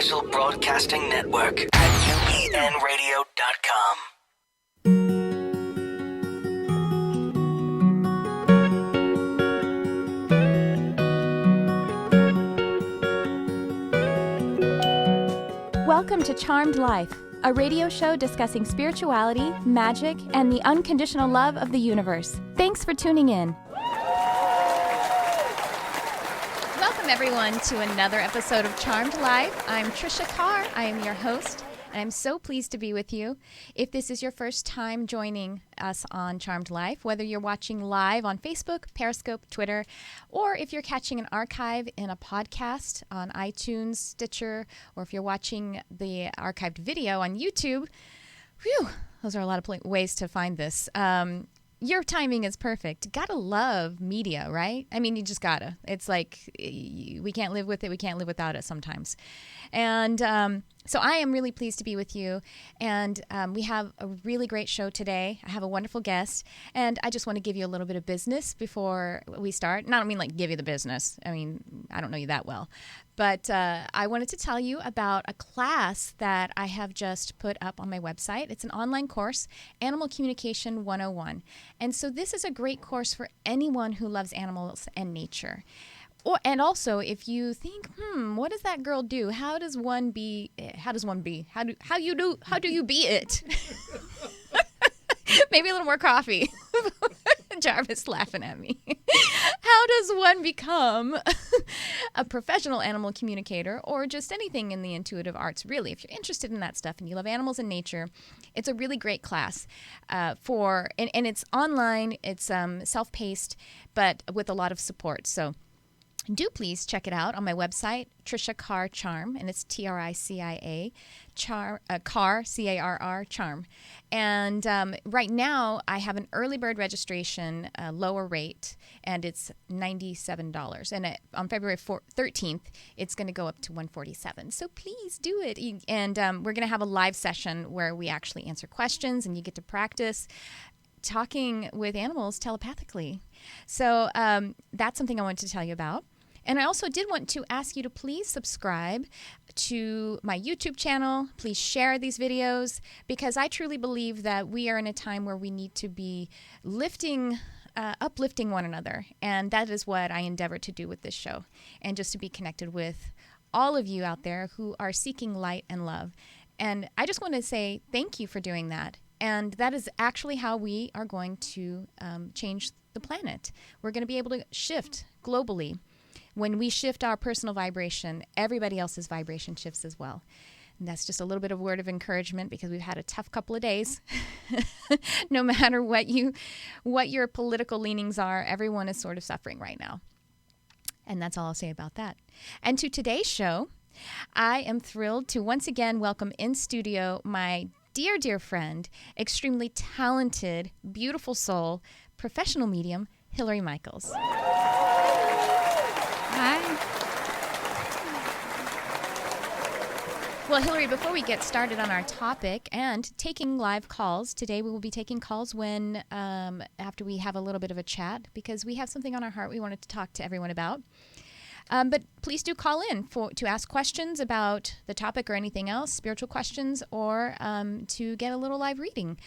Universal Broadcasting Network at upnradio.com. Welcome to Charmed Life, a radio show discussing spirituality, magic, and the unconditional love of the universe. Thanks for tuning in. Welcome, everyone, to another episode of Charmed Life. I'm Tricia Carr. I am your host, and I'm so pleased to be with you. If this is your first time joining us on Charmed Life, whether you're watching live on Facebook, Periscope, Twitter, or if you're catching an archive in a podcast on iTunes, Stitcher, or if you're watching the archived video on YouTube, whew, those are a lot of ways to find this. Your timing is perfect. Gotta love media, right? I mean, you just gotta. It's like we can't live with it. We can't live without it sometimes. And so I am really pleased to be with you. And we have a really great show today. I have a wonderful guest. And I just want to give you a little bit of business before we start. And I don't mean like give you the business. I mean, I don't know you that well. But I wanted to tell you about a class that I have just put up on my website. It's an online course, Animal Communication 101. And so this is a great course for anyone who loves animals and nature. And also, if you think, what does that girl do? How do you be it? Maybe a little more coffee. Jarvis laughing at me. How does one become a professional animal communicator or just anything in the intuitive arts? Really, if you're interested in that stuff and you love animals and nature, it's a really great class and it's online, it's self-paced, but with a lot of support. So do please check it out on my website, Tricia Carr Charm, and it's Tricia Carr, C-A-R-R, Charm. And right now, I have an early bird registration, lower rate, and it's $97. And on February 13th, it's going to go up to $147. So please do it. And we're going to have a live session where we actually answer questions, and you get to practice talking with animals telepathically. So that's something I wanted to tell you about. And I also did want to ask you to please subscribe to my YouTube channel. Please share these videos because I truly believe that we are in a time where we need to be uplifting one another. And that is what I endeavor to do with this show. And just to be connected with all of you out there who are seeking light and love. And I just want to say thank you for doing that. And that is actually how we are going to change the planet. We're going to be able to shift globally. When we shift our personal vibration, everybody else's vibration shifts as well. And that's just a little bit of word of encouragement because we've had a tough couple of days. No matter what your political leanings are, everyone is sort of suffering right now. And that's all I'll say about that. And to today's show, I am thrilled to once again welcome in studio my dear, dear friend, extremely talented, beautiful soul, professional medium, Hillary Michaels. Hi. Well, Hillary, before we get started on our topic and taking live calls, today we will be taking calls when after we have a little bit of a chat because we have something on our heart we wanted to talk to everyone about. But please do call in to ask questions about the topic or anything else, spiritual questions, or to get a little live reading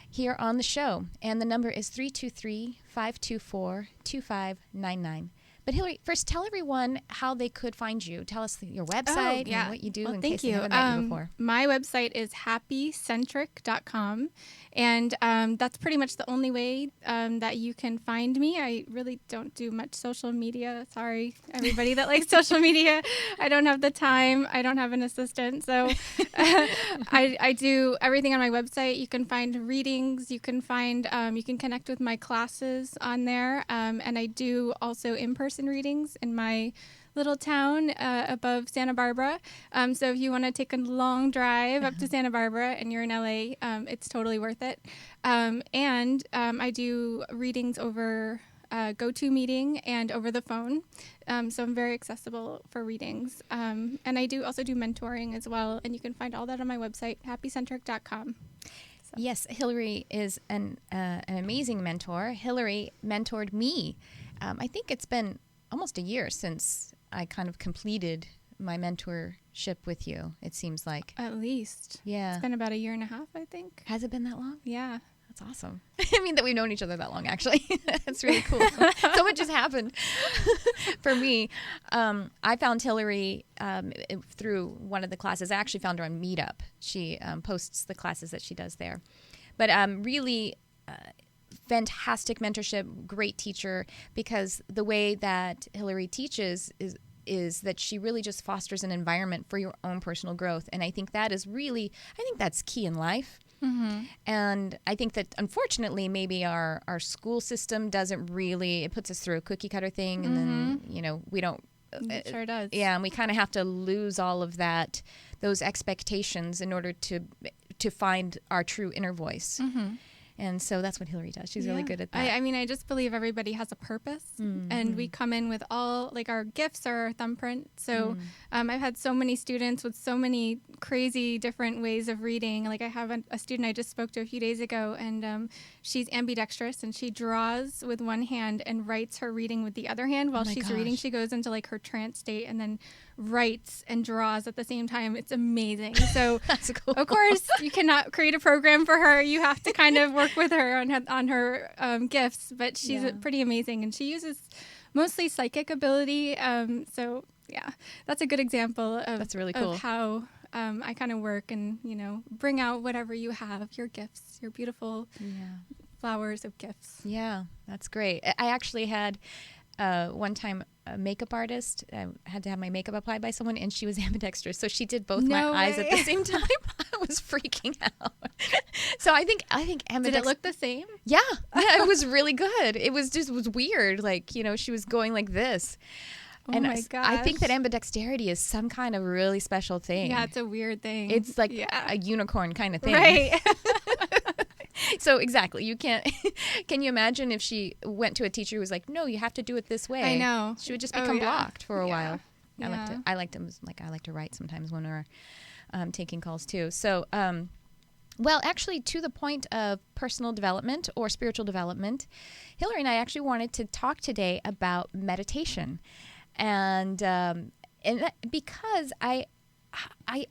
here on the show. And the number is 323-524-2599. But Hillary, first tell everyone how they could find you. Tell us your website and what you do in case they haven't met you before. My website is happycentric.com, and that's pretty much the only way that you can find me. I really don't do much social media. Sorry, everybody that likes social media. I don't have the time. I don't have an assistant. So I do everything on my website. You can find readings. You can find, you can connect with my classes on there. And I do also in-person readings in my little town above Santa Barbara. So if you want to take a long drive up to Santa Barbara and you're in LA, it's totally worth it. And I do readings over GoToMeeting and over the phone. So I'm very accessible for readings. And I do also do mentoring as well. And you can find all that on my website, happycentric.com. So. Yes, Hillary is an amazing mentor. Hillary mentored me. I think it's been almost a year since I kind of completed my mentorship with you, it seems like. At least. Yeah. It's been about 1.5 years, I think. Has it been that long? Yeah. That's awesome. I mean, that we've known each other that long, actually. That's really cool. So much has happened for me. I found Hillary through one of the classes. I actually found her on Meetup. She posts the classes that she does there. But really fantastic mentorship, great teacher, because the way that Hillary teaches is that she really just fosters an environment for your own personal growth. And I think that's key in life. Mm-hmm. And I think that, unfortunately, maybe our school system doesn't really, it puts us through a cookie cutter thing, and then, we don't. It sure does. Yeah, and we kind of have to lose all of those expectations in order to find our true inner voice. Mm-hmm. And so that's what Hillary does. She's really good at that. I mean, I just believe everybody has a purpose, and we come in with all, like, our gifts are our thumbprint. So I've had so many students with so many crazy different ways of reading. Like, I have a student I just spoke to a few days ago, and she's ambidextrous, and she draws with one hand and writes her reading with the other hand. While she's reading, she goes into, like, her trance state and then writes and draws at the same time. It's amazing. So that's cool. Of course, you cannot create a program for her. You have to kind of work with her on her gifts, but she's pretty amazing, and she uses mostly psychic ability. So yeah, that's a good example of, that's really cool. Of how I kind of work and, bring out whatever you have, your gifts, your beautiful flowers of gifts. Yeah, that's great. I actually had one time a makeup artist. I had to have my makeup applied by someone, and she was ambidextrous, so she did both my eyes at the same time. I was freaking out. So I think ambidextrous. Did it look the same? Yeah, it was really good. It was weird. Like, she was going like this. Oh my gosh. I think that ambidexterity is some kind of really special thing. Yeah, it's a weird thing. It's like a unicorn kind of thing. Right. So exactly, you can't. Can you imagine if she went to a teacher who was like, "No, you have to do it this way"? I know. She would just become blocked for a while. Yeah. I like to write sometimes when we're taking calls too. So, well, actually, to the point of personal development or spiritual development, Hillary and I actually wanted to talk today about meditation, and because I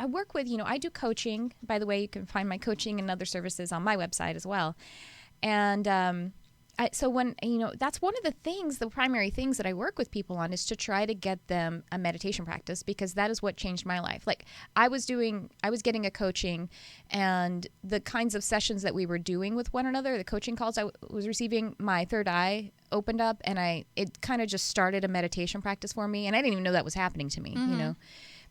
work with, I do coaching. By the way, you can find my coaching and other services on my website as well. And so when, that's one of the primary things that I work with people on is to try to get them a meditation practice, because that is what changed my life. Like, I was getting a coaching, and the kinds of sessions that we were doing with one another, the coaching calls I was receiving, my third eye opened up, and it kind of just started a meditation practice for me. And I didn't even know that was happening to me,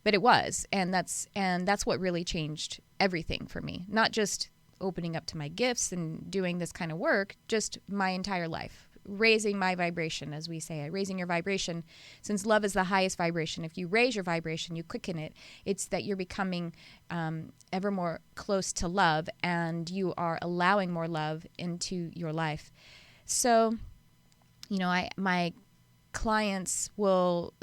But it was, and that's what really changed everything for me. Not just opening up to my gifts and doing this kind of work, just my entire life. Raising my vibration, as we say, raising your vibration. Since love is the highest vibration, if you raise your vibration, you quicken it, it's that you're becoming ever more close to love, and you are allowing more love into your life. So, my clients will,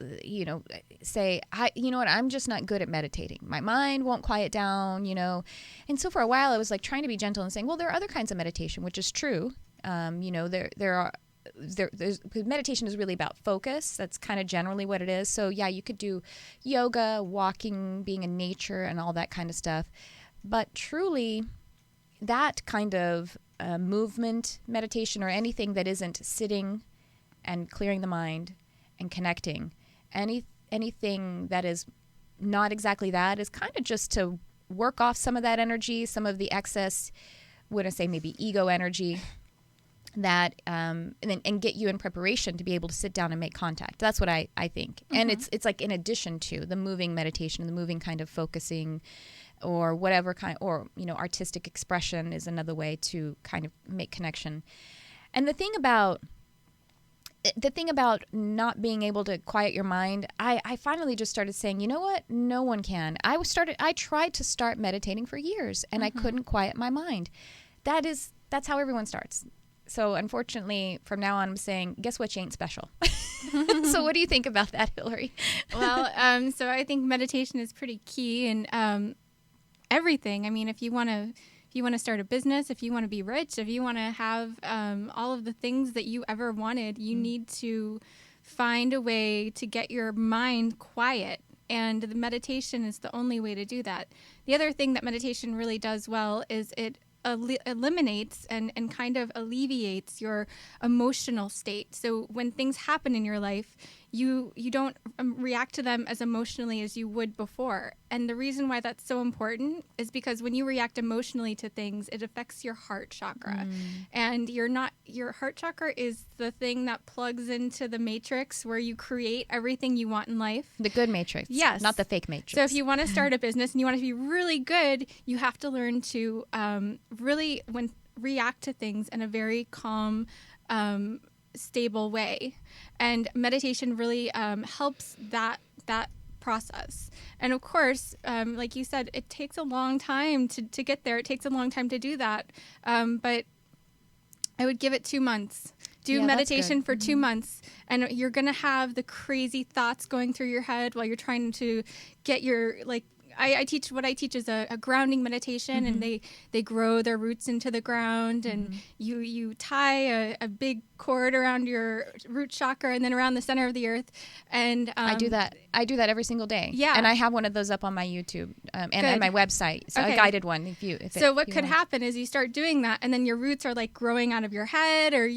say, I'm just not good at meditating. My mind won't quiet down, And so for a while I was like trying to be gentle and saying, well, there are other kinds of meditation, which is true. There's meditation is really about focus. That's kind of generally what it is. So yeah, you could do yoga, walking, being in nature, and all that kind of stuff. But truly, that kind of movement meditation, or anything that isn't sitting and clearing the mind and connecting, anything that is not exactly that, is kind of just to work off some of that energy, some of the excess, would I say maybe ego energy, that and get you in preparation to be able to sit down and make contact. That's what I think. Mm-hmm. And it's like in addition to the moving meditation, the moving kind of focusing, or whatever kind, or artistic expression is another way to kind of make connection. And the thing about not being able to quiet your mind, I finally just started saying, you know what? No one can. I tried to start meditating for years, and I couldn't quiet my mind. That's how everyone starts. So unfortunately, from now on, I'm saying, guess what? You ain't special. So what do you think about that, Hillary? Well, so I think meditation is pretty key in everything. I mean, if you want to start a business, if you want to be rich, if you want to have all of the things that you ever wanted, you need to find a way to get your mind quiet. And the meditation is the only way to do that. The other thing that meditation really does well is it eliminates and kind of alleviates your emotional state. So when things happen in your life, you don't react to them as emotionally as you would before. And the reason why that's so important is because when you react emotionally to things, it affects your heart chakra. And your heart chakra is the thing that plugs into the matrix where you create everything you want in life. The good matrix. Yes. Not the fake matrix. So if you want to start a business and you want to be really good, you have to learn to really react to things in a very calm, stable way. And meditation really helps that process. And of course, like you said, it takes a long time to get there. It takes a long time to do that. But I would give it 2 months. Do meditation for 2 months, and you're going to have the crazy thoughts going through your head while you're trying to get your, like, I teach is a grounding meditation, and they grow their roots into the ground, and you tie a big cord around your root chakra and then around the center of the earth. And I do that every single day. Yeah. And I have one of those up on my YouTube and on my website. So a guided one So what could happen is you start doing that, and then your roots are like growing out of your head, or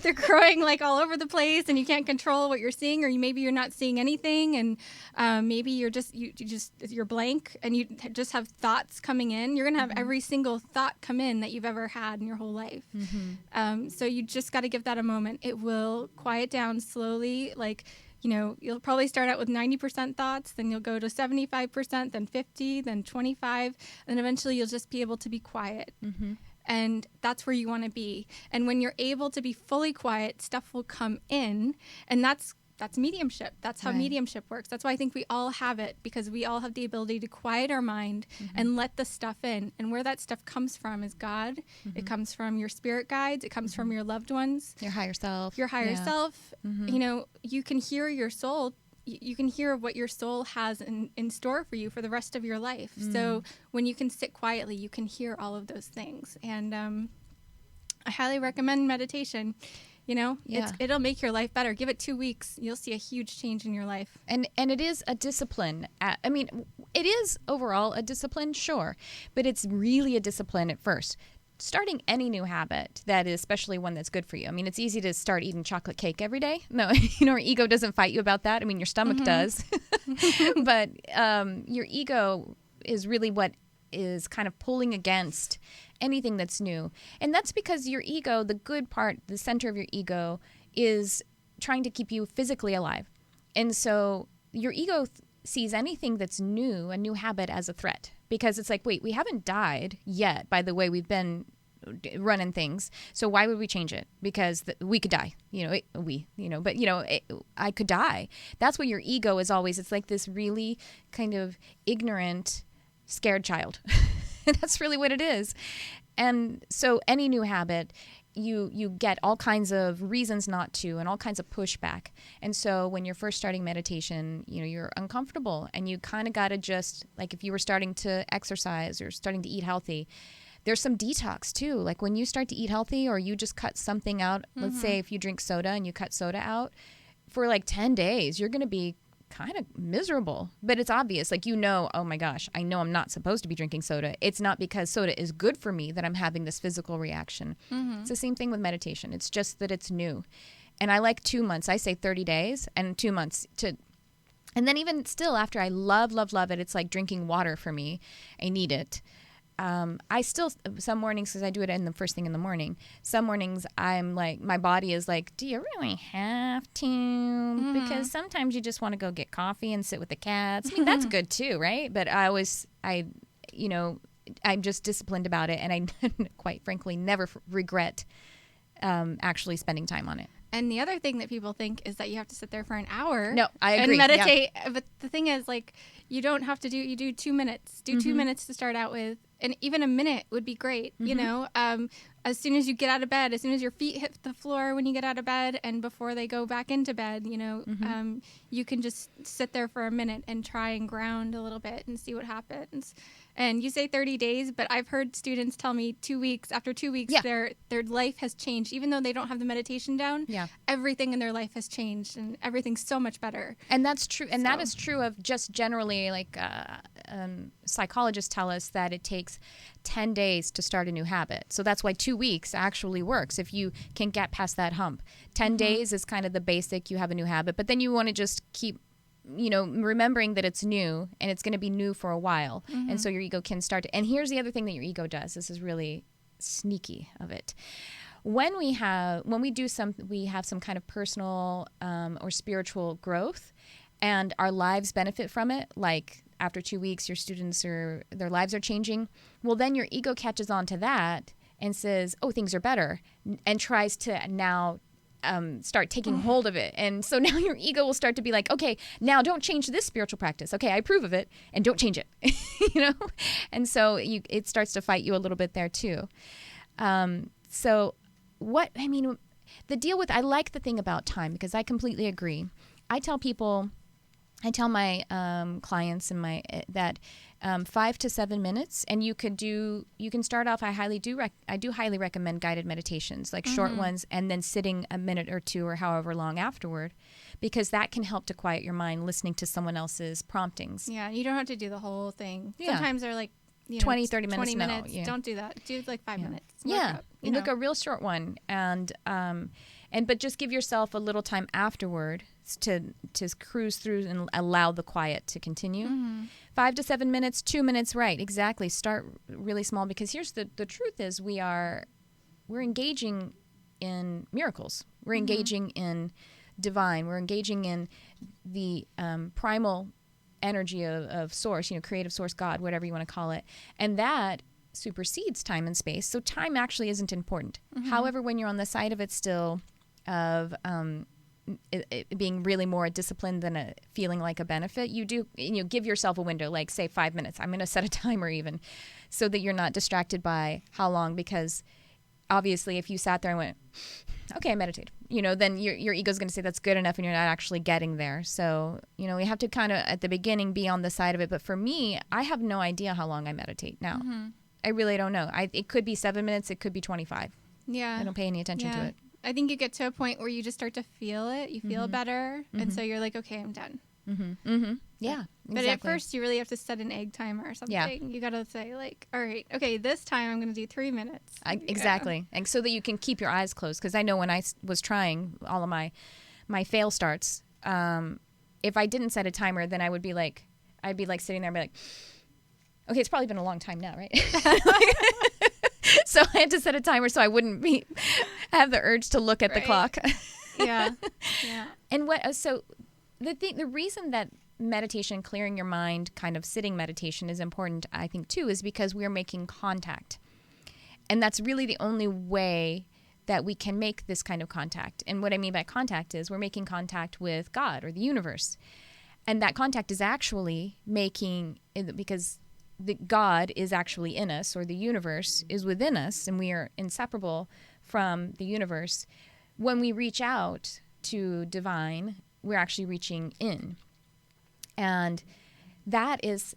they're growing like all over the place, and you can't control what you're seeing, or maybe you're not seeing anything, and maybe you're blank. And you just have thoughts coming in. You're going to have every single thought come in that you've ever had in your whole life. So you just got to give that a moment. It will quiet down slowly. Like, you'll probably start out with 90% thoughts, then you'll go to 75%, then 50, then 25, and eventually you'll just be able to be quiet. And that's where you want to be. And when you're able to be fully quiet, stuff will come in, and that's mediumship. That's how mediumship works. That's why I think we all have it, because we all have the ability to quiet our mind and let the stuff in. And where that stuff comes from is God. It comes from your spirit guides. It comes from your loved ones. Your higher self. Self. You can hear your soul. You can hear what your soul has in store for you for the rest of your life. So when you can sit quietly, you can hear all of those things. And I highly recommend meditation. It'll make your life better. Give it 2 weeks. You'll see a huge change in your life. And it is a discipline. I mean, it is overall a discipline, sure, but it's really a discipline at first. Starting any new habit, that is especially one that's good for you. I mean, it's easy to start eating chocolate cake every day. No, our ego doesn't fight you about that. I mean, your stomach does. But your ego is really what is kind of pulling against anything that's new. And that's because your ego, the good part, the center of your ego, is trying to keep you physically alive. And so your ego sees anything that's new, a new habit, as a threat. Because it's like, wait, we haven't died yet by the way we've been running things. So why would we change it? Because we could die, I could die. That's what your ego is always. It's like this really kind of ignorant, scared child. That's really what it is. And so any new habit, you get all kinds of reasons not to, and all kinds of pushback. And so when you're first starting meditation, you're uncomfortable, and you kind of got to just, like if you were starting to exercise or starting to eat healthy, there's some detox too. Like when you start to eat healthy, or you just cut something out, let's say if you drink soda and you cut soda out for like 10 days, you're going to be kind of miserable. But it's obvious, like, oh my gosh, I know I'm not supposed to be drinking soda. It's not because soda is good for me that I'm having this physical reaction. It's the same thing with meditation. It's just that it's new. And I like 2 months. I say 30 days and 2 months and then even still after I love it, it's like drinking water for me. I need it. I still, some mornings, because I do it in the first thing in the morning, some mornings I'm like, my body is like, do you really have to? Because sometimes you just want to go get coffee and sit with the cats. I mean, that's good too, right? But I'm just disciplined about it, and I quite frankly never regret actually spending time on it. And the other thing that people think is that you have to sit there for an hour. No, I agree. And meditate. Yeah. But the thing is, like, you don't have to you do 2 minutes. Do 2 minutes to start out with, and even a minute would be great, you know, as soon as you get out of bed, as soon as your feet hit the floor when you get out of bed and before they go back into bed, you know, you can just sit there for a minute and try and ground a little bit and see what happens. And you say 30 days, but I've heard students tell me 2 weeks, after 2 weeks, their life has changed. Even though they don't have the meditation down, everything in their life has changed and everything's so much better. And that's true. And that is true of just generally, like psychologists tell us that it takes 10 days to start a new habit. So that's why 2 weeks actually works if you can get past that hump. 10 days is kind of the basic, you have a new habit. But then you want to just keep, you know, remembering that it's new and it's going to be new for a while. And so your ego can start to, and here's the other thing that your ego does. This is really sneaky of it. When we have some kind of personal or spiritual growth and our lives benefit from it, like after 2 weeks, your students their lives are changing. Well, then your ego catches on to that and says, oh, things are better, and tries to now start taking hold of it. And so now your ego will start to be like, okay, now don't change this spiritual practice. Okay, I approve of it, and don't change it, you know? And so it starts to fight you a little bit there too. So the deal with, I like the thing about time, because I completely agree. I tell my clients and that 5 to 7 minutes, and you can start off. I do highly recommend guided meditations, like short ones, and then sitting a minute or two or however long afterward, because that can help to quiet your mind, listening to someone else's promptings. Yeah, you don't have to do the whole thing. Yeah. Sometimes they're like, 20, 30 minutes. 20 minutes. No, yeah. Don't do that. Do like 5 minutes. Yeah, look a real short one, but just give yourself a little time afterward to cruise through and allow the quiet to continue. 5 to 7 minutes, 2 minutes, right? Exactly. Start really small, because here's the truth is we're engaging in miracles. We're engaging in divine. We're engaging in the primal energy of source, you know, creative source, God, whatever you want to call it. And that supersedes time and space. So time actually isn't important. However, when you're on the side of it still of it being really more a discipline than a feeling like a benefit, you give yourself a window, like say 5 minutes. I'm going to set a timer even, so that you're not distracted by how long, because obviously if you sat there and went, okay, I meditate, you know, then your ego's going to say that's good enough, and you're not actually getting there. So, you know, we have to kind of at the beginning be on the side of it. But for me, I have no idea how long I meditate now. I really don't know. It could be 7 minutes. It could be 25. Yeah. I don't pay any attention to it. I think you get to a point where you just start to feel it. You feel better. And so you're like, okay, I'm done. Yeah. But exactly. at first, you really have to set an egg timer or something. Yeah. You got to say, like, all right, okay, this time I'm going to do 3 minutes. Exactly. And so that you can keep your eyes closed. Because I know when I was trying all of my fail starts, if I didn't set a timer, then I'd be like sitting there and be like, okay, it's probably been a long time now, right? So I had to set a timer so I wouldn't have the urge to look at the clock. Yeah. And the reason that meditation, clearing your mind, kind of sitting meditation is important, I think, too, is because we're making contact. And that's really the only way that we can make this kind of contact. And what I mean by contact is we're making contact with God or the universe. And that contact is actually because the God is actually in us, or the universe is within us, and we are inseparable from the universe. When we reach out to divine, we're actually reaching in. And that is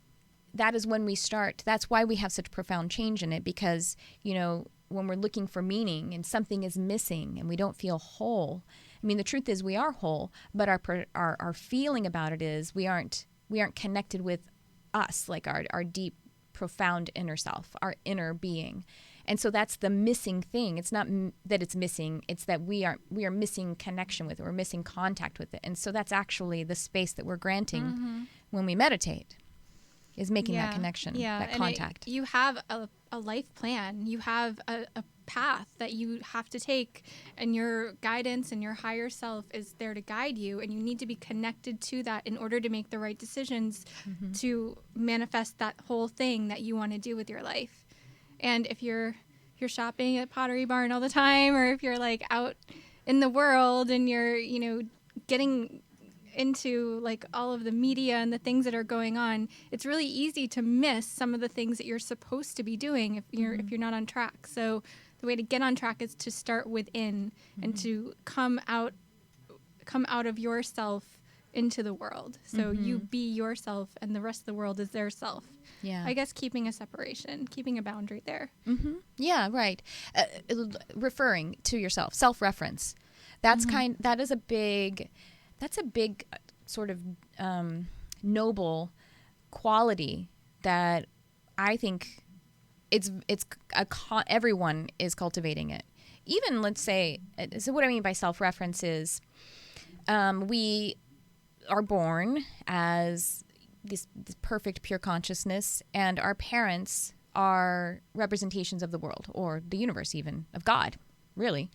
when we start. That's why we have such profound change in it, because, you know, when we're looking for meaning and something is missing and we don't feel whole. I mean, the truth is we are whole, but our feeling about it is we aren't connected with us, like our deep, profound inner self, our inner being. And so that's the missing thing. It's not that it's missing, it's that we are missing connection with it, we're missing contact with it. And so that's actually the space that we're granting when we meditate, is making that connection, that contact. You have a life plan. You have a path that you have to take, and your guidance and your higher self is there to guide you, and you need to be connected to that in order to make the right decisions to manifest that whole thing that you want to do with your life. And if you're shopping at Pottery Barn all the time, or if you're like out in the world and you're, you know, getting into like all of the media and the things that are going on, it's really easy to miss some of the things that you're supposed to be doing if you're not on track. So the way to get on track is to start within and to come out of yourself into the world. So you be yourself and the rest of the world is their self. Yeah. I guess keeping a separation, keeping a boundary there. Yeah, right. Referring to yourself, self-reference. That's that is a big sort of noble quality that I think everyone is cultivating it. Even, let's say, so what I mean by self-reference is we are born as this perfect pure consciousness, and our parents are representations of the world, or the universe even, of God, really.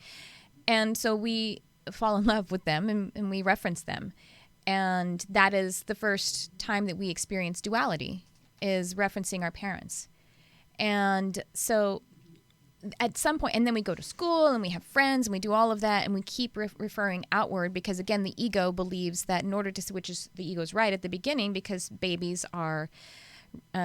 And so we fall in love with them and we reference them. And that is the first time that we experience duality, is referencing our parents. And so at some point, and then we go to school and we have friends and we do all of that, and we keep referring outward because, again, the ego believes that in order to, which is the ego's right at the beginning, because babies are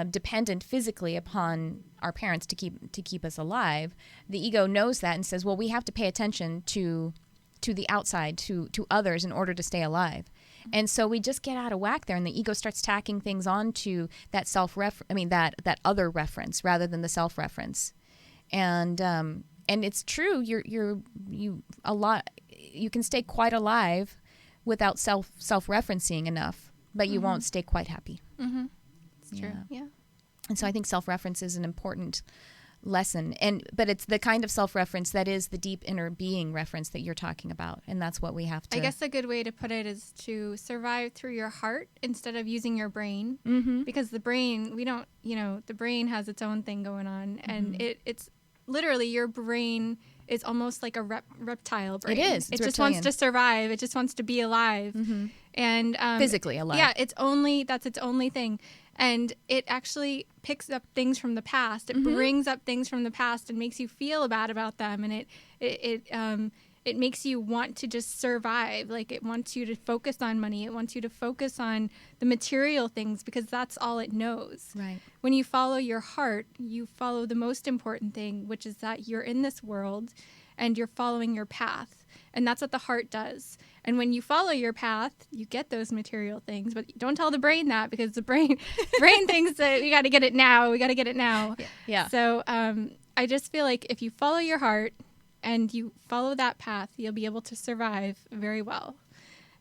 dependent physically upon our parents to keep us alive. The ego knows that and says, well, we have to pay attention to the outside, to others, in order to stay alive. And so we just get out of whack there, and the ego starts tacking things onto that that other reference rather than the self-reference. And it's true. You can stay quite alive without self-referencing enough, but you won't stay quite happy. It's true. Yeah. And so I think self-reference is an important lesson, but it's the kind of self-reference that is the deep inner being reference that you're talking about, and that's what we have to. I guess a good way to put it is to survive through your heart instead of using your brain, because the brain, the brain has its own thing going on, and it's literally, your brain is almost like a reptile brain. It is. It just wants to survive. It just wants to be alive, and physically alive. Yeah, that's its only thing. And it actually picks up things from the past. It brings up things from the past and makes you feel bad about them. And it makes you want to just survive. Like, it wants you to focus on money. It wants you to focus on the material things because that's all it knows. Right. When you follow your heart, you follow the most important thing, which is that you're in this world and you're following your path. And that's what the heart does. And when you follow your path, you get those material things. But don't tell the brain that, because the brain thinks that we got to get it now. We got to get it now. Yeah. So I just feel like if you follow your heart and you follow that path, you'll be able to survive very well.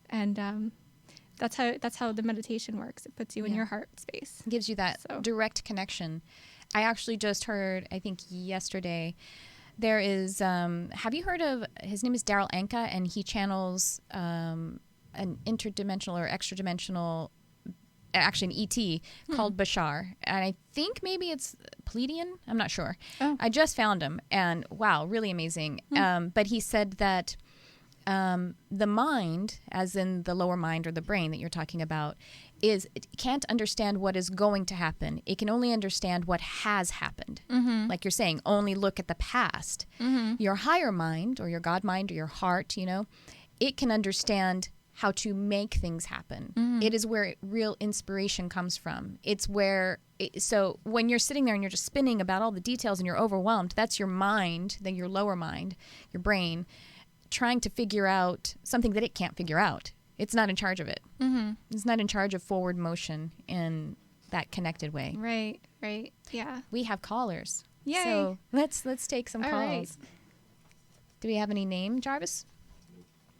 And that's how the meditation works. It puts you in your heart space. It gives you that direct connection. I actually just heard, I think yesterday, there is, have you heard of, his name is Daryl Anka, and he channels an interdimensional or extra-dimensional, actually an ET called Bashar. And I think maybe it's Pleiadian. I'm not sure. Oh. I just found him, and wow, really amazing. But he said that the mind, as in the lower mind or the brain that you're talking about, it can't understand what is going to happen. It can only understand what has happened. Like you're saying, only look at the past. Your higher mind, or your God mind, or your heart, it can understand how to make things happen. It is where real inspiration comes from. It's where, so when you're sitting there and you're just spinning about all the details and you're overwhelmed, that's your mind, then your lower mind, your brain, trying to figure out something that it can't figure out. It's not in charge of it. It's not in charge of forward motion in that connected way. Right. Yeah. We have callers. Yay. So let's take some All calls. right. Do we have any name, Jarvis?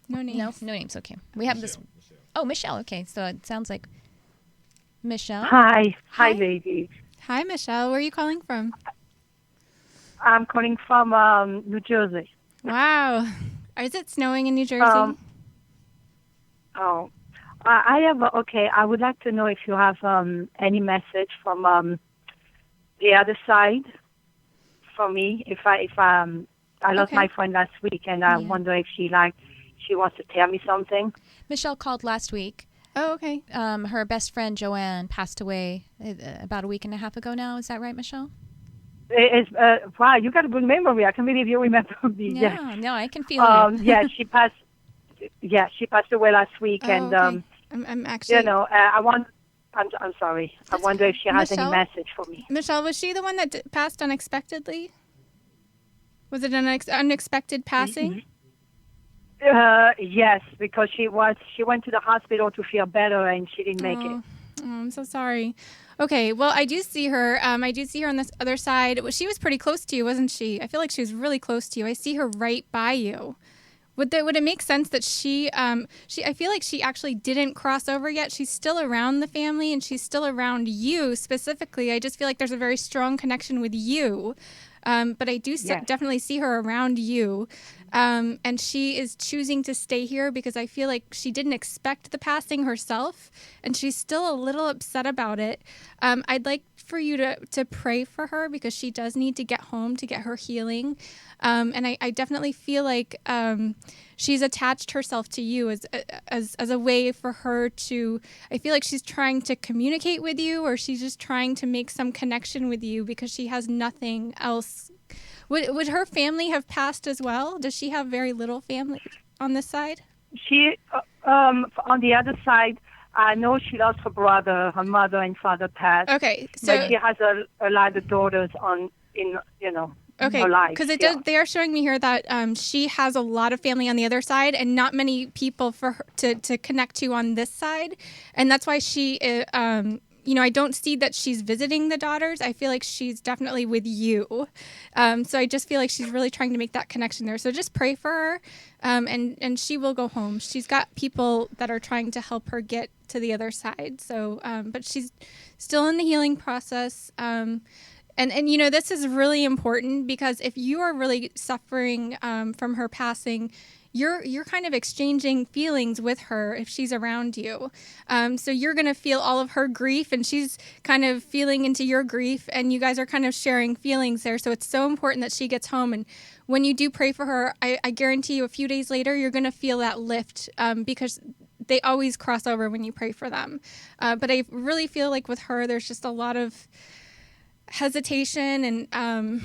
No names. No names. Okay. We have Michelle. Oh, Michelle. Okay. So it sounds like Michelle. Hi, ladies. Hi, Michelle. Where are you calling from? I'm calling from New Jersey. Wow. Is it snowing in New Jersey? I have. I would like to know if you have any message from the other side for me. If I lost my friend last week, and I wonder if she wants to tell me something. Michelle called last week. Oh, okay. Her best friend Joanne passed away about a week and a half ago now. Is that right, Michelle? Wow, you got a good memory. I can't believe you remember me. Yeah, no, I can feel it. She passed away last week, and I'm actually. I'm sorry. I wonder if she has any message for me. Michelle, was she the one that passed unexpectedly? Was it an unexpected passing? Yes, because she went to the hospital to feel better and she didn't make it. Oh, I'm so sorry. Okay, well, I do see her. I do see her on this other side. She was pretty close to you, wasn't she? I feel like she was really close to you. I see her right by you. Would it make sense that I feel like she actually didn't cross over yet. She's still around the family and she's still around you specifically. I just feel like there's a very strong connection with you. But I do definitely see her around you. And she is choosing to stay here because I feel like she didn't expect the passing herself. And she's still a little upset about it. I'd like for you to pray for her because she does need to get home to get her healing. And I definitely feel like she's attached herself to you as a way for her to, I feel like she's trying to communicate with you or she's just trying to make some connection with you because she has nothing else. Would her family have passed as well? Does she have very little family on this side? She, on the other side, I know she lost her brother, her mother and father passed. Okay, so but she has a lot of daughters in okay, her life. Because they are showing me here that she has a lot of family on the other side and not many people for her to connect to on this side, and that's why she. I don't see that she's visiting the daughters. I feel like she's definitely with you. So I just feel like she's really trying to make that connection there. So just pray for her, and she will go home. She's got people that are trying to help her get to the other side. So, but she's still in the healing process. And this is really important because if you are really suffering from her passing, you're kind of exchanging feelings with her if she's around you. So you're going to feel all of her grief and she's kind of feeling into your grief and you guys are kind of sharing feelings there. So it's so important that she gets home. And when you do pray for her, I guarantee you a few days later, you're going to feel that lift because they always cross over when you pray for them. But I really feel like with her, there's just a lot of hesitation and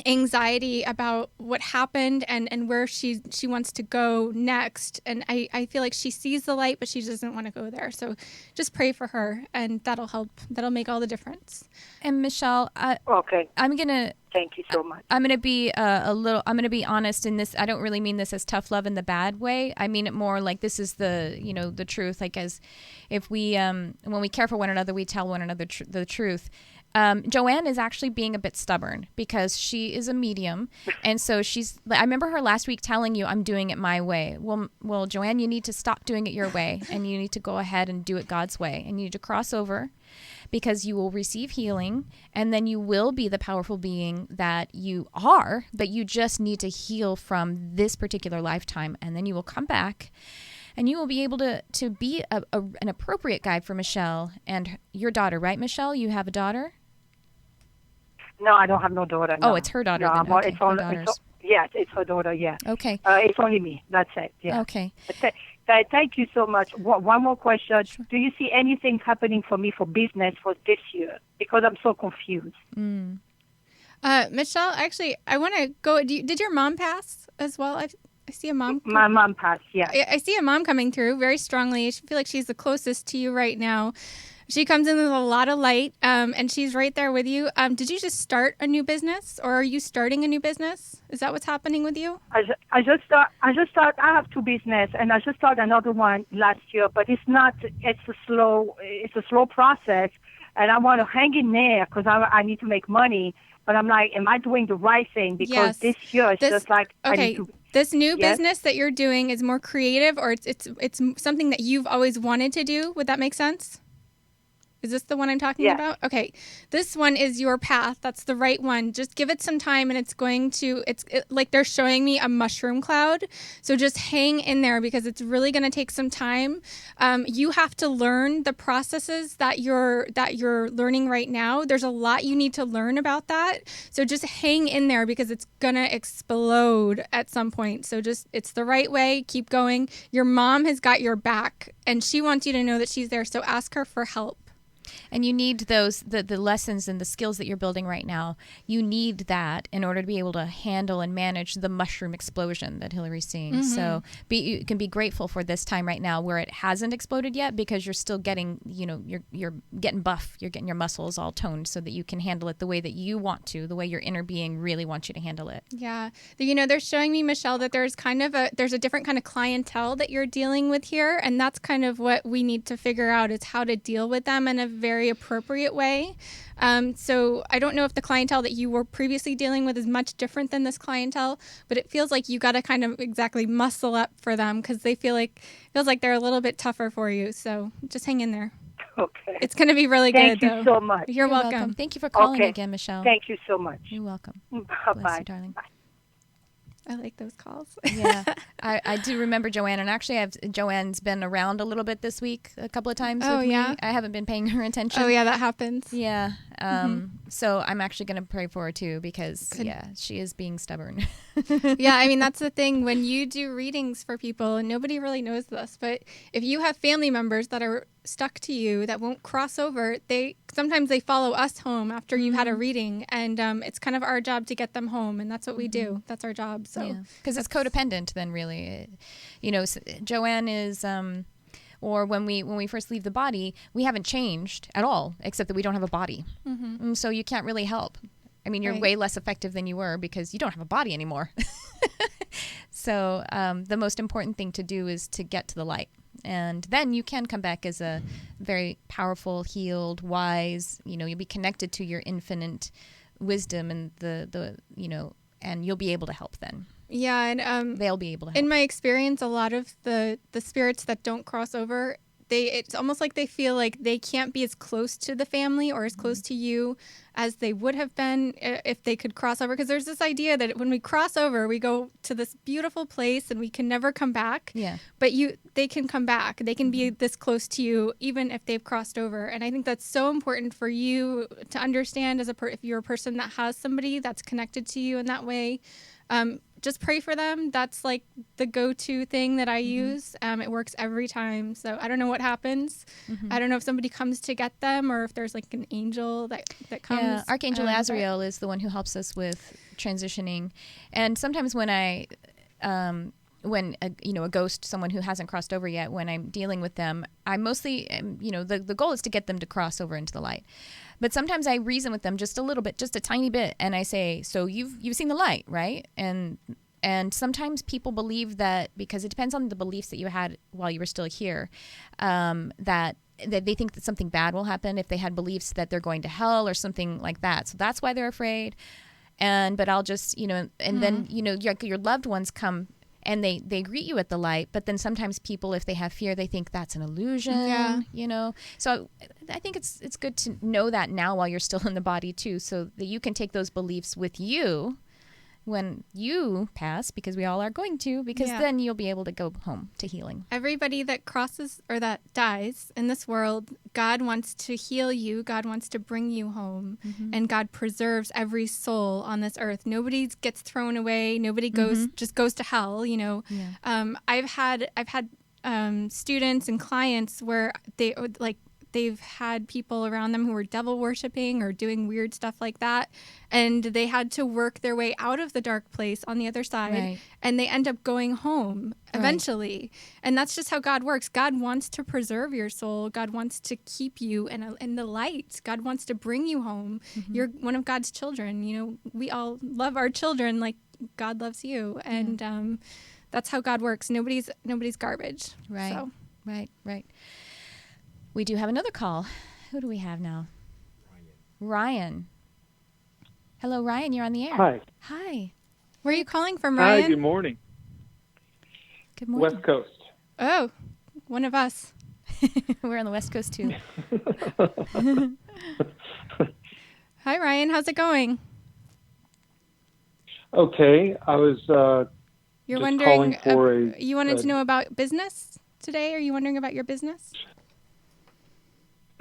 anxiety about what happened and where she wants to go next. And I feel like she sees the light, but she doesn't want to go there. So just pray for her and that'll help. That'll make all the difference. And Michelle, okay. Thank you so much. I'm going to be I'm going to be honest in this. I don't really mean this as tough love in the bad way. I mean it more like this is the truth. Like as if we, when we care for one another, we tell one another the truth. Joanne is actually being a bit stubborn because she is a medium. And so I remember her last week telling you, I'm doing it my way. Well, Joanne, you need to stop doing it your way and you need to go ahead and do it God's way. And you need to cross over because you will receive healing and then you will be the powerful being that you are, but you just need to heal from this particular lifetime. And then you will come back and you will be able to be an appropriate guide for Michelle and your daughter, right, Michelle? You have a daughter? No, I don't have no daughter. No. Oh, it's her daughter. No, then. Okay, it's her daughter. Yeah. Okay. It's only me. That's it. Yeah. Okay. Thank you so much. One more question. Sure. Do you see anything happening for me for business for this year? Because I'm so confused. Michelle, actually, I want to go. Did your mom pass as well? I see a mom. My mom passed. Yeah. I see a mom coming through very strongly. I feel like she's the closest to you right now. She comes in with a lot of light, and she's right there with you. Did you just start a new business, or are you starting a new business? Is that what's happening with you? I just start. I have two business, and I just started another one last year. But it's not. It's a slow process, and I want to hang in there because I need to make money. But I'm like, am I doing the right thing? Because this year it's just like okay. I need to. This new business that you're doing is more creative, or it's something that you've always wanted to do. Would that make sense? Is this the one I'm talking about? Okay. This one is your path. That's the right one. Just give it some time and it's like they're showing me a mushroom cloud. So just hang in there because it's really going to take some time. You have to learn the processes that you're learning right now. There's a lot you need to learn about that. So just hang in there because it's going to explode at some point. So it's the right way. Keep going. Your mom has got your back and she wants you to know that she's there. So ask her for help. And you need those, the lessons and the skills that you're building right now. You need that in order to be able to handle and manage the mushroom explosion that Hillary's seeing. So you can be grateful for this time right now where it hasn't exploded yet, because you're still getting, you're getting buff. You're getting your muscles all toned so that you can handle it the way that you want to, the way your inner being really wants you to handle it. Yeah. They're showing me, Michelle, that there's a different kind of clientele that you're dealing with here. And that's kind of what we need to figure out, is how to deal with them in a very appropriate way. So I don't know if the clientele that you were previously dealing with is much different than this clientele, but it feels like you got to kind of exactly muscle up for them, because feels like they're a little bit tougher for you. So just hang in there. Okay. It's going to be really Thank good, you though. so much. You're welcome. Thank you for calling Okay. again, Michelle. Thank you so much. You're welcome. Bye-bye. Bless you, darling. Bye. I like those calls. Yeah, I do remember Joanne, and actually Joanne's been around a little bit this week, a couple of times with me. I haven't been paying her attention. Oh, yeah, that happens. Yeah. So I'm actually going to pray for her too, because she is being stubborn. Yeah, I mean, that's the thing. When you do readings for people, and nobody really knows this, but if you have family members that are stuck to you that won't cross over, sometimes they follow us home after you've had a reading, and it's kind of our job to get them home, and that's what we do. That's our job. So because it's codependent then, really. Joanne is or when we first leave the body, we haven't changed at all, except that we don't have a body. And so you can't really help. I mean, you're way less effective than you were because you don't have a body anymore. So the most important thing to do is to get to the light. And then you can come back as a very powerful, healed, wise, you'll be connected to your infinite wisdom and and you'll be able to help then. Yeah, and they'll be able to help. In my experience, a lot of the spirits that don't cross over, it's almost like they feel like they can't be as close to the family or as close to you as they would have been if they could cross over. Because there's this idea that when we cross over, we go to this beautiful place and we can never come back. Yeah. But they can come back. They can be this close to you even if they've crossed over. And I think that's so important for you to understand if you're a person that has somebody that's connected to you in that way. Just pray for them. That's like the go-to thing that I use. It works every time. So I don't know what happens. I don't know if somebody comes to get them or if there's like an angel that comes. Yeah, Archangel Azrael is the one who helps us with transitioning. And sometimes when a ghost, someone who hasn't crossed over yet, when I'm dealing with them, I mostly, the goal is to get them to cross over into the light. But sometimes I reason with them just a little bit, just a tiny bit, and I say, so you've seen the light, right? And sometimes people believe that, because it depends on the beliefs that you had while you were still here, that they think that something bad will happen if they had beliefs that they're going to hell or something like that. So that's why they're afraid. But I'll just, then, your loved ones come and they greet you at the light. But then sometimes people, if they have fear, they think that's an illusion, So I think it's good to know that now while you're still in the body too, so that you can take those beliefs with you when you pass, because we all are going to, because then you'll be able to go home to healing. Everybody that crosses or that dies in this world, God wants to heal you. God wants to bring you home, and God preserves every soul on this earth. Nobody gets thrown away. Nobody just goes to hell. I've had students and clients where they've had people around them who were devil worshiping or doing weird stuff like that. And they had to work their way out of the dark place on the other side. Right. And they end up going home eventually. Right. And that's just how God works. God wants to preserve your soul. God wants to keep you in the light. God wants to bring you home. You're one of God's children. We all love our children like God loves you. And that's how God works. Nobody's garbage. Right. So. Right. We do have another call. Who do we have now? Ryan. Hello, Ryan. You're on the air. Hi. Where are you calling from, Ryan? Hi, good morning. Good morning. West Coast. Oh, one of us. We're on the West Coast, too. Hi, Ryan. How's it going? Okay. I was You're just wondering, calling for you wanted to know about business today? Are you wondering about your business?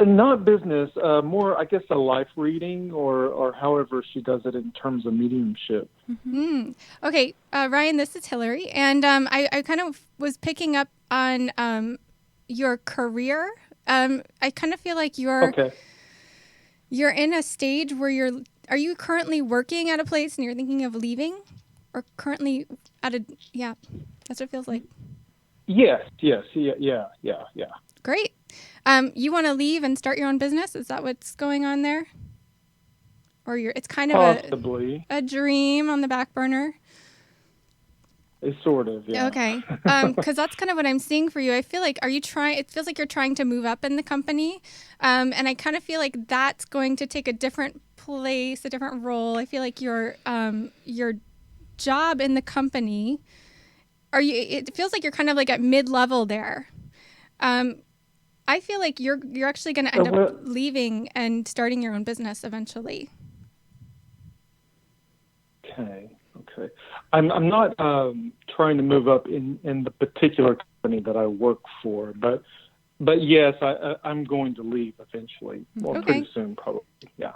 Not business, more, I guess, a life reading or however she does it in terms of mediumship. Okay, Ryan, this is Hillary. And I kind of was picking up on your career I kind of feel like you're Okay. in a stage where are you currently working at a place and you're thinking of leaving, or currently yeah, that's what it feels like. Yes. Yeah. Great. You want to leave and start your own business? Is that what's going on there? Or it's kind of Possibly. a dream on the back burner? It's sort of, yeah. Okay. Because that's kind of what I'm seeing for you. I feel like, it feels like you're trying to move up in the company. And I kind of feel like that's going to take a different place, a different role. I feel like your job in the company, it feels like you're kind of like at mid-level there. I feel like you're actually going to end up leaving and starting your own business eventually. Okay. I'm not trying to move up in the particular company that I work for, but yes, I'm going to leave eventually. Well, Okay. pretty soon, probably. Yeah.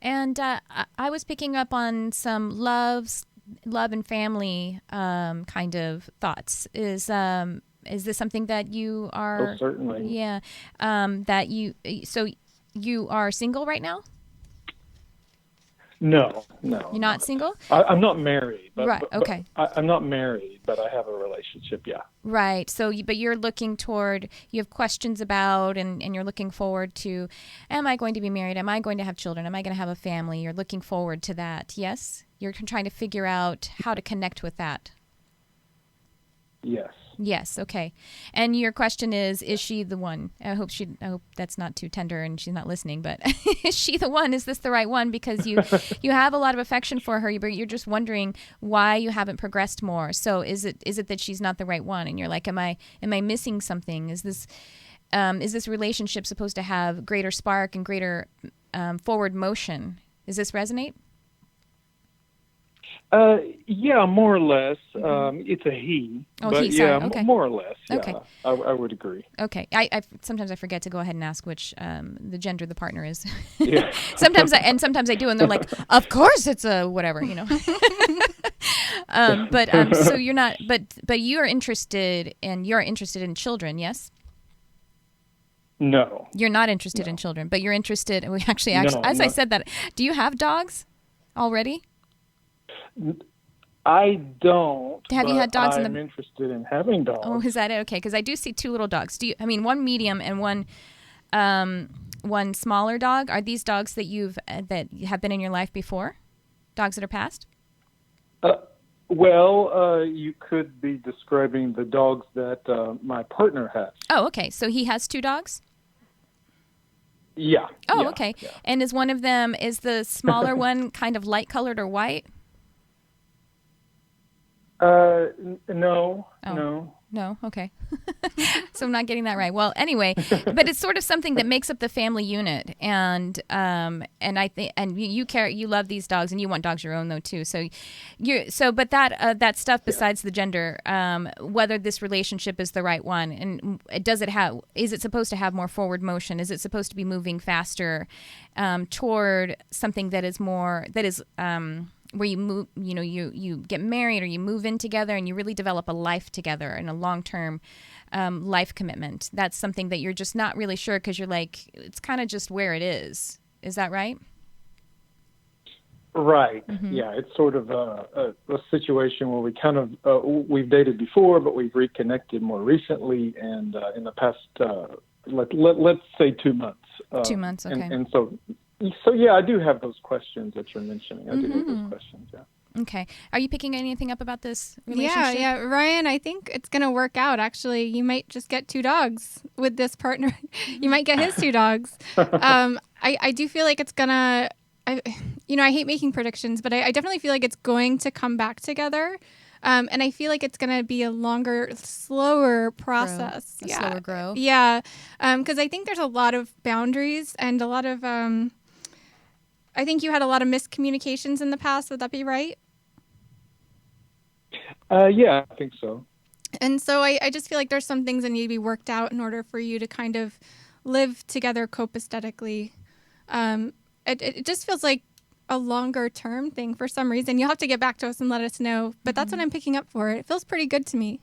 And I was picking up on some love and family kind of thoughts. Is this something that you are? Oh, certainly. Yeah. So you are single right now? No. You're not single? I'm not married. But, Right, okay. I'm not married, but I have a relationship, yeah. Right. So, but you're looking toward, you have questions about, and you're looking forward to, am I going to be married? Am I going to have children? Am I going to have a family? You're looking forward to that. Yes? You're trying to figure out how to connect with that. Yes. Yes. Okay. And your question is she the one? I hope that's not too tender and she's not listening, but is she the one? Is this the right one? Because you have a lot of affection for her, but you're just wondering why you haven't progressed more. So is it that she's not the right one? And you're like, am I missing something? Is this relationship supposed to have greater spark and greater forward motion? Does this resonate? Yeah, more or less. It's a he. Oh, but he, sorry. yeah, Okay. more or less. Yeah, Okay. I would agree. Okay. I sometimes I forget to go ahead and ask which the gender the partner is. Yeah. sometimes I do, and they're like, "Of course, it's a whatever," you know. So you're not, but you are interested, and you're interested in children, yes? No. You're not interested in children, but you're interested. We actually, No, as I no. said that, do you have dogs already? I don't. Have you but had dogs in I'm the- interested in having dogs. Oh, is that it? Okay, because I do see two little dogs. One medium and one smaller dog? Are these dogs that that have been in your life before? Dogs that are past? Well, you could be describing the dogs that my partner has. Oh, okay. So he has two dogs? Yeah. Oh, yeah, okay. yeah. And is the smaller one kind of light colored or white? No. Oh. No. No, okay. So I'm not getting that right. Well, anyway, but it's sort of something that makes up the family unit, and I think, and you love these dogs, and you want dogs your own though too. But that stuff besides the gender, whether this relationship is the right one, and is it supposed to have more forward motion? Is it supposed to be moving faster toward something that is more where you move, you get married or you move in together and you really develop a life together and a long-term life commitment. That's something that you're just not really sure because you're like, it's kind of just where it is. Is that right? Right. Mm-hmm. Yeah, it's sort of a situation where we kind of we've dated before, but we've reconnected more recently, and in the past, let's say 2 months. 2 months. Okay. And so yeah, I do have those questions that you're mentioning. I do have those questions. Yeah. Okay. Are you picking anything up about this relationship? Yeah, Ryan, I think it's going to work out. Actually, you might just get 2 dogs with this partner. You might get his 2 dogs. I do feel like it's going to, I hate making predictions, but I definitely feel like it's going to come back together. And I feel like it's going to be a longer, slower process. Slower grow. Yeah. Because I think there's a lot of boundaries and a lot of, I think you had a lot of miscommunications in the past. Would that be right? Yeah, I think so. And so I just feel like there's some things that need to be worked out in order for you to kind of live together copaesthetically. It just feels like a longer term thing for some reason. You'll have to get back to us and let us know. But that's what I'm picking up for. It feels pretty good to me.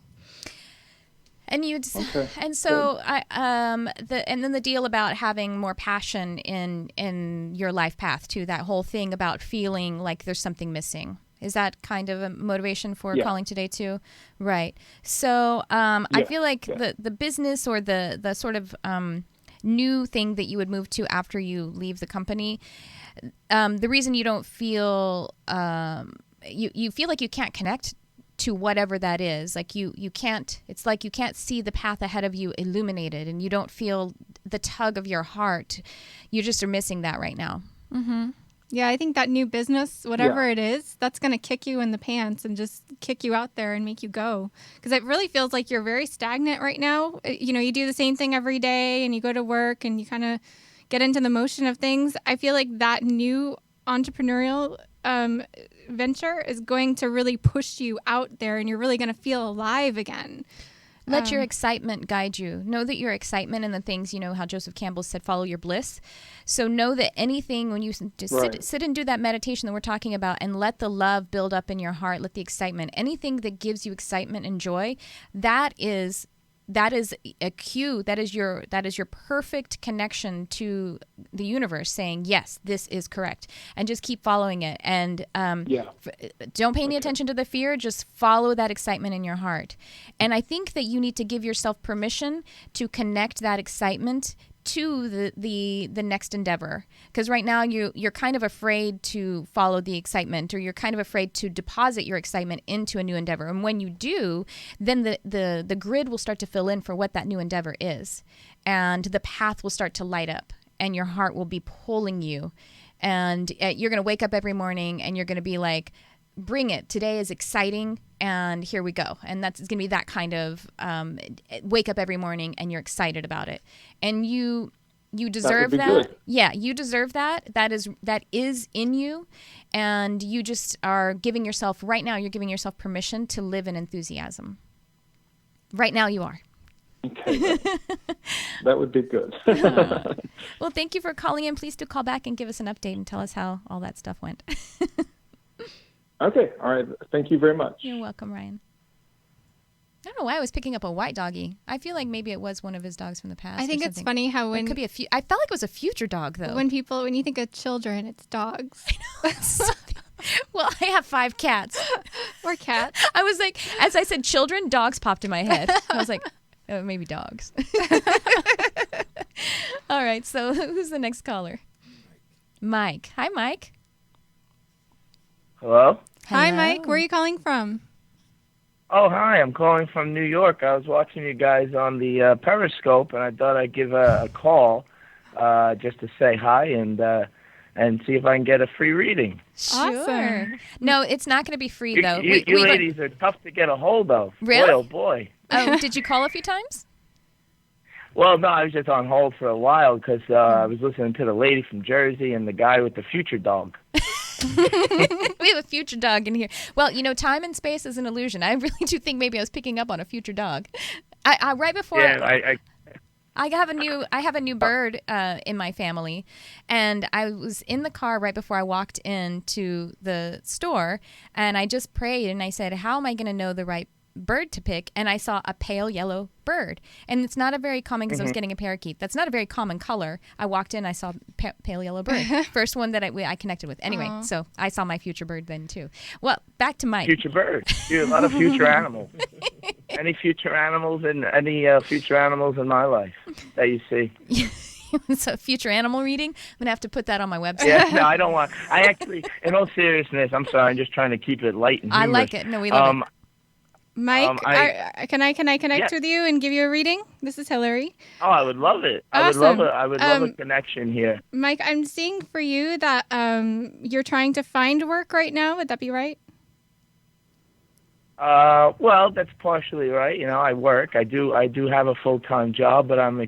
And so then the deal about having more passion in your life path too, that whole thing about feeling like there's something missing. Is that kind of a motivation for calling today too? Right. So I feel like the business or the sort of new thing that you would move to after you leave the company, the reason you don't feel you feel like you can't connect to whatever that is, like you can't, it's like you can't see the path ahead of you illuminated, and you don't feel the tug of your heart. You just are missing that right now. Mm-hmm. Yeah, I think that new business, whatever it is, that's going to kick you in the pants and just kick you out there and make you go. Because it really feels like you're very stagnant right now. You know, you do the same thing every day and you go to work and you kind of get into the motion of things. I feel like that new entrepreneurial venture is going to really push you out there, and you're really going to feel alive again. Let your excitement guide you. Know that your excitement and the things, you know, how Joseph Campbell said, follow your bliss. So know that anything, when you just sit and do that meditation that we're talking about, and let the love build up in your heart, let the excitement, anything that gives you excitement and joy, that is a cue. That is your perfect connection to the universe saying, yes, this is correct. And just keep following it. And don't pay any attention to the fear. Just follow that excitement in your heart. And I think that you need to give yourself permission to connect that excitement to the next endeavor, because right now you're kind of afraid to follow the excitement, or you're kind of afraid to deposit your excitement into a new endeavor. And when you do, then the grid will start to fill in for what that new endeavor is, and the path will start to light up, and your heart will be pulling you, and you're going to wake up every morning and you're going to be like, bring it, today is exciting, and here we go. And that's going to be that kind of wake up every morning and you're excited about it, and you deserve that. Yeah, you deserve that. That is in you, and you just are giving yourself right now. You're giving yourself permission to live in enthusiasm. Right now, you are. Okay, that would be good. Well, thank you for calling in. Please do call back and give us an update and tell us how all that stuff went. Okay, all right. Thank you very much. You're welcome, Ryan. I don't know why I was picking up a white doggy. I feel like maybe it was one of his dogs from the past. I think it's funny how when it could be I felt like it was a future dog though. When you think of children, it's dogs. I know. Well, I have 5 cats. Or cats. I was like, as I said, children, dogs popped in my head. I was like, maybe dogs. All right. So who's the next caller? Mike. Hi, Mike. Hello? Hi, Mike. Where are you calling from? Oh, hi. I'm calling from New York. I was watching you guys on the Periscope, and I thought I'd give a call just to say hi and see if I can get a free reading. Sure. Awesome. No, it's not going to be free, though. You ladies are tough to get a hold of. Really? Boy, oh, boy. Oh, did you call a few times? Well, no, I was just on hold for a while because I was listening to the lady from Jersey and the guy with the future dog. We have a future dog in here. Well, you know, time and space is an illusion. I really do think maybe I was picking up on a future dog. I right before. Yeah, I have a new bird in my family, and I was in the car right before I walked into the store, and I just prayed and I said, "How am I going to know the right bird to pick?" And I saw a pale yellow bird, and it's not a very common, because I was getting a parakeet. That's not a very common color. I walked in, I saw pale yellow bird, first one that I connected with. Anyway, so I saw my future bird then too. Well, back to Mike. Future bird. A lot of future animals. Any future animals in my life that you see? It's a future animal reading. I'm gonna have to put that on my website. Yeah, no, I don't want. I actually, in all seriousness, I'm sorry. I'm just trying to keep it light and humorous. I like it. No, we love it. Mike, can I connect with you and give you a reading? This is Hillary. Oh, I would love it. Awesome. I would love a connection here. Mike, I'm seeing for you that you're trying to find work right now. Would that be right? Well, that's partially right. You know, I work. I do have a full-time job, but I'm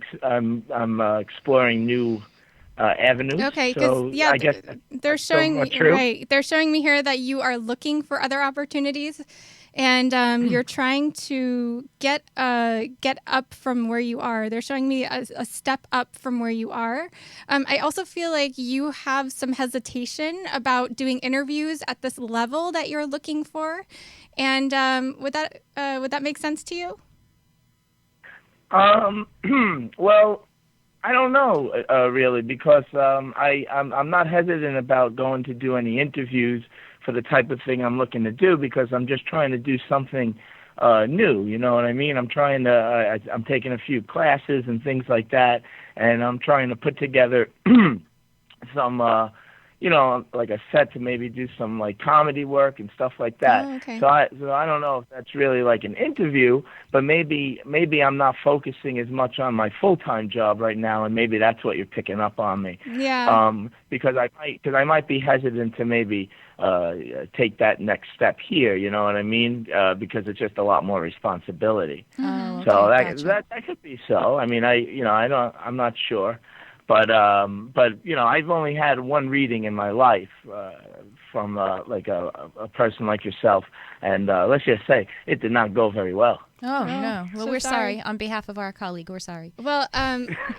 exploring new avenues. Okay, so because I guess they're showing me right. They're showing me here that you are looking for other opportunities, and you're trying to get up from where you are. They're showing me a step up from where you are. I also feel like you have some hesitation about doing interviews at this level that you're looking for. And would that make sense to you? Well, I don't know really, because I'm not hesitant about going to do any interviews for the type of thing I'm looking to do, because I'm just trying to do something new. You know what I mean? I'm trying to. I'm taking a few classes and things like that, and I'm trying to put together some. Like a set to maybe do some like comedy work and stuff like that. Oh, okay. So I don't know if that's really like an interview, but maybe I'm not focusing as much on my full-time job right now, and maybe that's what you're picking up on me. Yeah. Because I might be hesitant to maybe take that next step here. You know what I mean? Because it's just a lot more responsibility. Oh, So okay, gotcha. that could be so. I mean, I'm not sure. But I've only had one reading in my life from like a person like yourself, and let's just say it did not go very well. Oh, no. Well, so we're sorry. sorry. On behalf of our colleague, we're sorry. Well,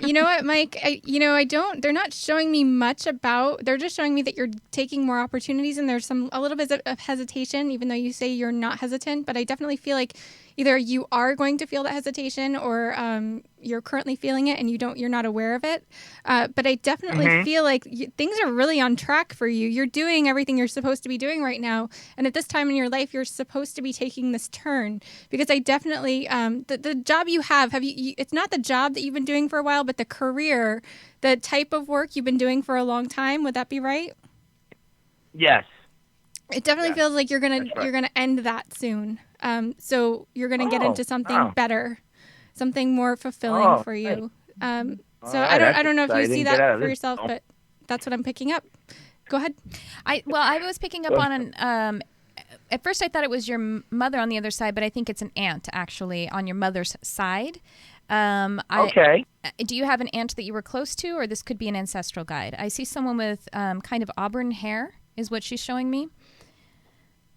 you know what, Mike? They're not showing me much about, they're just showing me that you're taking more opportunities, and there's a little bit of hesitation, even though you say you're not hesitant. But I definitely feel like either you are going to feel that hesitation, or you're currently feeling it and you're not aware of it. But I definitely feel like things are really on track for you. You're doing everything you're supposed to be doing right now. And at this time in your life, you're supposed to be taking this turn, because I definitely, the job you have it's not the job that you've been doing for a while, but the career, the type of work you've been doing for a long time. Would that be right? Yes. It definitely feels like you're gonna end that soon. So you're gonna get into something better, something more fulfilling for you. So I don't know if you see that for yourself, but that's what I'm picking up. Go ahead. I was picking up on at first I thought it was your mother on the other side, but I think it's an aunt actually on your mother's side. Okay. Do you have an aunt that you were close to, or this could be an ancestral guide? I see someone with kind of auburn hair is what she's showing me.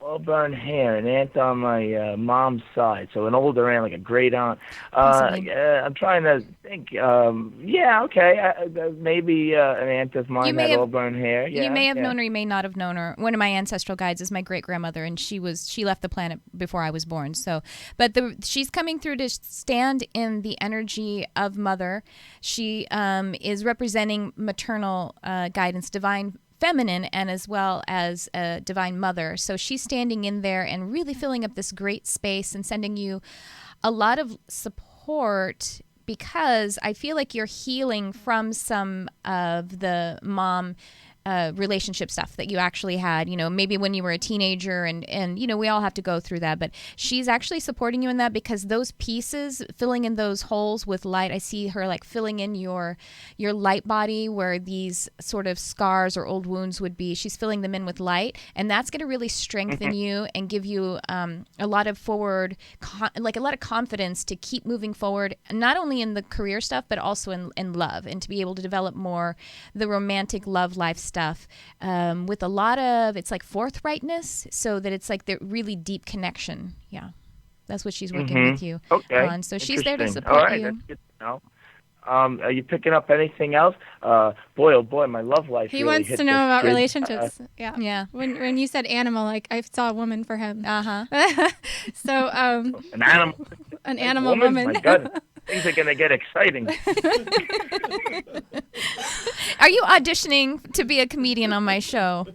Auburn hair, an aunt on my mom's side, so an older aunt, like a great aunt. I'm trying to think. Maybe an aunt of mine had auburn hair. Yeah, you may have known her, you may not have known her. One of my ancestral guides is my great grandmother, and she left the planet before I was born. So, but she's coming through to stand in the energy of mother. She is representing maternal guidance, divine feminine, and as well as a divine mother. So she's standing in there and really filling up this great space and sending you a lot of support, because I feel like you're healing from some of the mom relationship stuff that you actually had, maybe when you were a teenager, and we all have to go through that, but she's actually supporting you in that, because those pieces, filling in those holes with light, I see her like filling in your light body where these sort of scars or old wounds would be. She's filling them in with light, and that's going to really strengthen you and give you a lot of forward, a lot of confidence to keep moving forward, not only in the career stuff, but also in love, and to be able to develop more the romantic love life stuff with a lot of, it's like forthrightness, so that it's like the really deep connection. Yeah, that's what she's working with you on. So she's there to support All right, you. that's good to know. Are you picking up anything else? Boy, oh boy, my love life. He really wants hit to know the about grid. relationships. Yeah. When you said animal, like I saw a woman for him. So An animal. An animal woman. woman. My God, things are gonna get exciting. Are you auditioning to be a comedian on my show?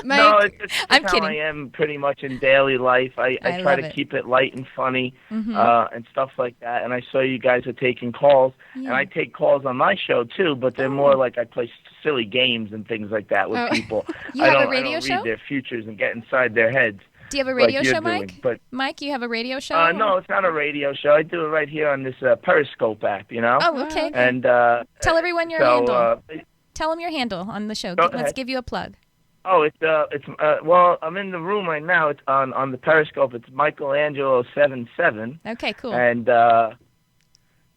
Mike, No, it's I'm how kidding. I am pretty much in daily life. I try love to it. keep it light and funny and stuff like that. And I saw you guys are taking calls, and I take calls on my show too, but they're more like I play silly games and things like that with people. You have a I radio don't show? read their futures and get inside their heads. Do you have a like radio you're show, doing, Mike? but Mike, you have a radio show? no, it's not a radio show. I do it right here on this Periscope app, Oh, okay. And Tell everyone your handle. Tell them your handle on the show. Let's ahead. give you a plug. Oh, well, I'm in the room right now. It's on the Periscope. It's Michelangelo77. Okay, cool.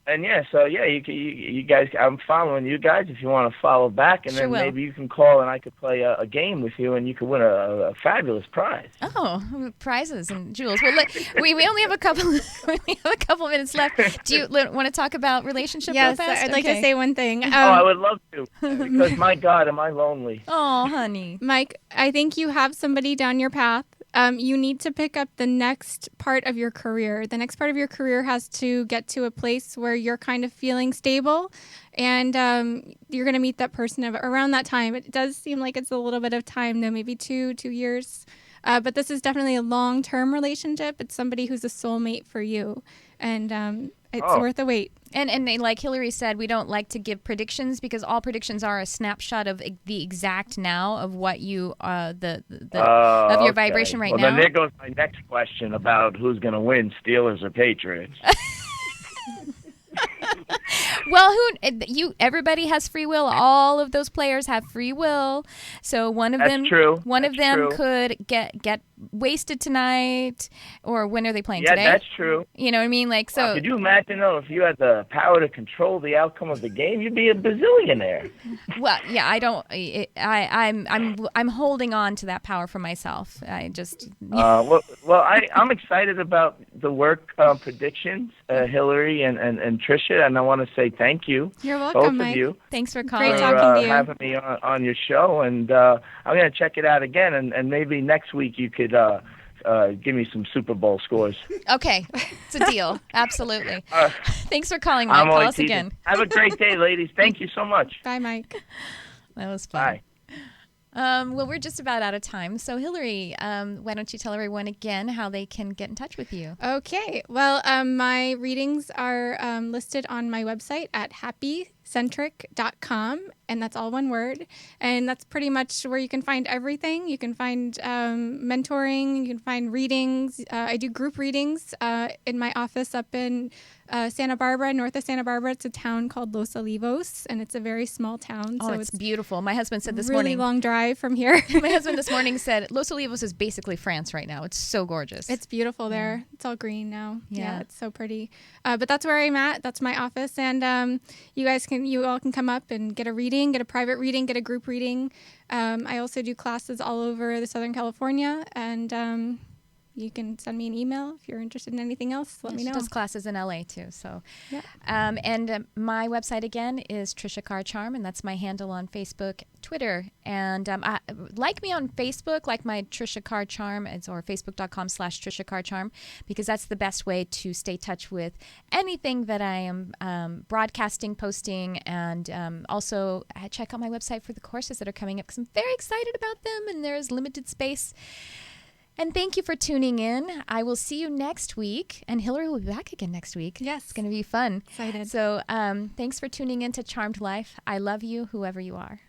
And yeah, so yeah, you guys, I'm following you guys if you want to follow back, and Sure then will. maybe you can call and I could play a game with you, and you could win a fabulous prize. Oh, prizes and jewels. Well, we only have a couple. We only have a couple minutes left. Do you want to talk about relationships? yes, real fast? I'd like to Okay. say one thing. I would love to, because my God, am I lonely. Oh, honey. Mike, I think you have somebody down your path. you need to pick up the next part of your career. The next part of your career has to get to a place where you're kind of feeling stable, and you're going to meet that person around that time. It does seem like it's a little bit of time, though, maybe 2 years. But this is definitely a long-term relationship. It's somebody who's a soulmate for you, and it's worth the wait. And like Hillary said, we don't like to give predictions because all predictions are a snapshot of the exact now of what you of your vibration right now. Well, then there goes my next question about who's going to win, Steelers or Patriots. Well, everybody has free will. All of those players have free will. So one of them could get wasted tonight, or when are they playing today? Yeah, that's true. You know what I mean? Like, so. Wow, could you imagine though if you had the power to control the outcome of the game? You'd be a bazillionaire. Well, yeah, I don't. I'm holding on to that power for myself. I just. I'm excited about the work predictions, Hillary and Tricia, and I want to say thank you. You're welcome, both Mike. of you. Thanks for calling. Great talking to you. Having me on your show, and I'm going to check it out again, and maybe next week you could give me some Super Bowl scores. Okay, it's a deal. Absolutely. Thanks for calling, Mike. Call us again. Have a great day, ladies. Thank you so much. Bye, Mike. That was fun. Bye. Well, we're just about out of time. So, Hillary, why don't you tell everyone again how they can get in touch with you? Okay. Well, my readings are listed on my website at happycentric.com, and that's all one word. And that's pretty much where you can find everything. You can find mentoring. You can find readings. I do group readings in my office up in Santa Barbara, north of Santa Barbara. It's a town called Los Olivos, and it's a very small town. Oh, so it's beautiful. My husband said this really morning. Really long drive from here. My husband this morning said Los Olivos is basically France right now. It's so gorgeous. It's beautiful there. It's all green now. Yeah, it's so pretty. But that's where I'm at. That's my office, and you all can come up and get a reading, get a private reading, get a group reading. I also do classes all over the Southern California, and you can send me an email if you're interested in anything else. Let me know. She does classes in LA too. So, yeah. And my website again is Tricia Carr Charm, and that's my handle on Facebook, Twitter, and like me on Facebook, like my Tricia Carr Charm, or facebook.com/Tricia Carr Charm, because that's the best way to stay in touch with anything that I am broadcasting, posting, and also check out my website for the courses that are coming up because I'm very excited about them, and there's limited space. And thank you for tuning in. I will see you next week. And Hillary will be back again next week. Yes. It's going to be fun. Excited. So thanks for tuning in to Charmed Life. I love you, whoever you are.